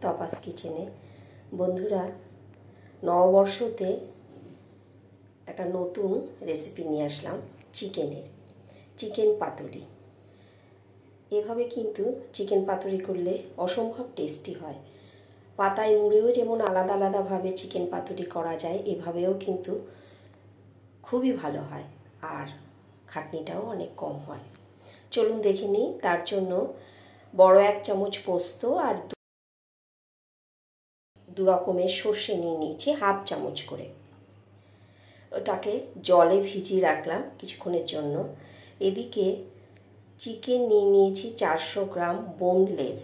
তপাস কিচেনে। বন্ধুরা, নববর্ষতে একটা নতুন রেসিপি নিয়ে আসলাম চিকেন পাতুরি। এভাবে কিন্তু চিকেন পাতুরি করলে অসম্ভব টেস্টি হয়। পাতায় মুড়েও যেমন আলাদা আলাদাভাবে চিকেন পাতুরি করা যায়, এভাবেও কিন্তু খুবই ভালো হয় আর খাটনিটাও অনেক কম হয়। চলুন দেখে নিই। তার জন্য বড় 1 চামচ পোস্ত আর 2 রকমের সর্ষে নিয়ে নিয়েছি, হাফ চামচ করে। ওটাকে জলে ভিজিয়ে রাখলাম কিছুক্ষণের জন্য। এদিকে চিকেন নিয়ে নিয়েছি 400 গ্রাম বোনলেস,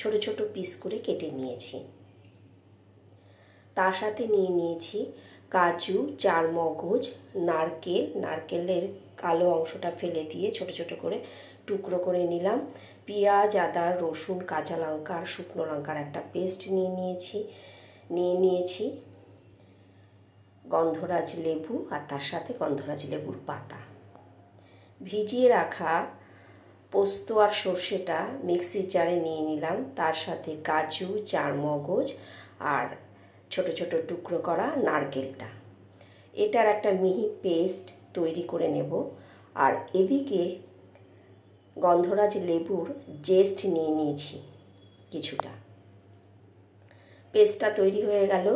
ছোট ছোট পিস করে কেটে নিয়েছি। তার সাথে নিয়ে নিয়েছি কাজু, চারমগজ, নারকেলের কালো অংশটা ফেলে দিয়ে ছোট ছোট করে টুকরো করে নিলাম। পেঁয়াজ, আদা, রসুন, কাঁচা লঙ্কা আর শুকনো লঙ্কার একটা পেস্ট নিয়ে নিয়েছি গন্ধরাজ লেবু আর তার সাথে গন্ধরাজ লেবুর পাতা। ভিজিয়ে রাখা পোস্ত আর সর্ষেটা মিক্সির জারে নিয়ে নিলাম। তার সাথে কাজু, চারমগজ আর ছোট ছোট টুকরো করা নারকেলটা। এটার একটা মিহি পেস্ট তৈরি করে নেব। আর এদিকে গন্ধরাজ লেবুর জেস্ট নিয়ে নিয়েছি কিছুটা। পেস্টটা তৈরি হয়ে গেল,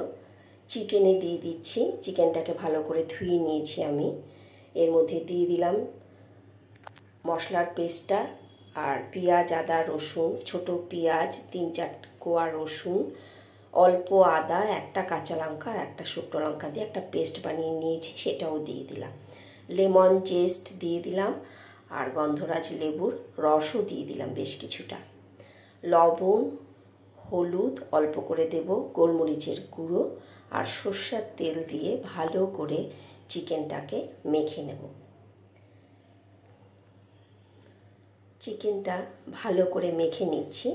চিকেনে দিয়ে দিচ্ছি। চিকেনটাকে ভালো করে ধুয়ে নিয়েছি আমি। এর মধ্যে দিয়ে দিলাম মশলার পেস্টটা আর পেঁয়াজ, আদা, রসুন, ছোট পেঁয়াজ, 3-4 কোয়া রসুন, অল্প আদা, একটা কাঁচা লঙ্কা আর একটা শুকনো লঙ্কা দিয়ে একটা পেস্ট বানিয়ে নিয়েছি, সেটাও দিয়ে দিলাম। লেমন জেস্ট দিয়ে দিলাম আর গন্ধরাজ লেবুর রসও দিয়ে দিলাম বেশ কিছুটা। লবণ, হলুদ অল্প করে দেব, গোলমরিচের গুঁড়ো আর সর্ষের তেল দিয়ে ভালো করে চিকেনটাকে মেখে নেব। চিকেনটা ভালো করে মেখে নিচ্ছি।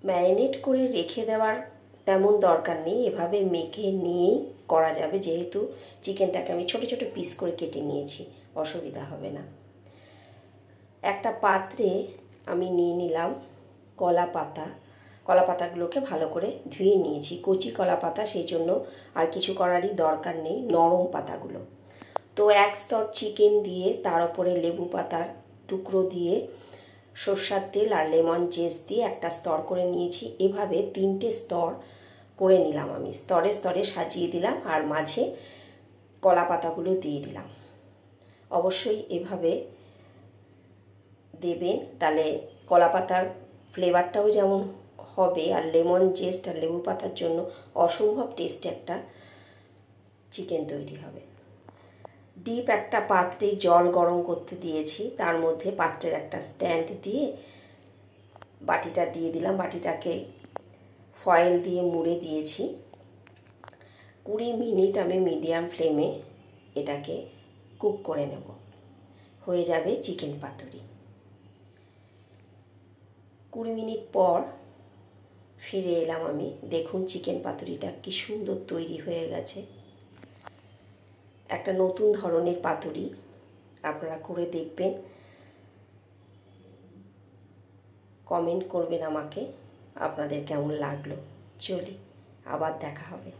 ম্যারিনেট করে রেখে দেওয়ার তেমন দরকার নেই, এভাবে মেখে নিয়েই করা যাবে। যেহেতু চিকেনটাকে আমি ছোট ছোট পিস করে কেটে নিয়েছি, অসুবিধা হবে না। একটা পাত্রে আমি নিয়ে নিলাম কলা পাতাগুলোকে ভালো করে ধুয়ে নিয়েছি। কচি কলা পাতা, সেই জন্য আর কিছু করারই দরকার নেই, নরম পাতাগুলো। তো 1 স্তর চিকেন দিয়ে তার উপরে লেবু পাতার টুকরো দিয়ে সরষের তেল আর লেমন জেস্ট দিয়ে একটা স্তর করে নিয়েছি। এভাবে 3টে স্তর করে নিলাম আমি। স্তরে স্তরে সাজিয়ে দিলাম আর মাঝে কলা পাতাগুলো দিয়ে দিলাম। অবশ্যই এভাবে দেবেন, তাহলে কলা পাতার ফ্লেভারটাও যেমন হবে আর লেমন জেস্ট আর লেবু পাতার জন্য অসম্ভব টেস্টি একটা চিকেন তৈরি হবে। ডিপ একটা পাত্রে জল গরম করতে দিয়েছি, তার মধ্যে পাত্রের একটা স্ট্যান্ড দিয়ে বাটিটা দিয়ে দিলাম। বাটিটাকে ফয়েল দিয়ে মুড়ে দিয়েছি। 20 মিনিট আমি মিডিয়াম ফ্লেমে এটাকে কুক করে নেব। হয়ে যাবে চিকেন পাতুরি। 20 মিনিট পর ফিরে এলাম আমি। দেখুন চিকেন পাতুরিটা কি সুন্দর তৈরি হয়ে গেছে। একটা নতুন ধরনের পাতুরি, আপনারা করে দেখবেন, কমেন্ট করবেন আমাকে আপনাদের কেমন লাগলো। চলি, আবার দেখা হবে।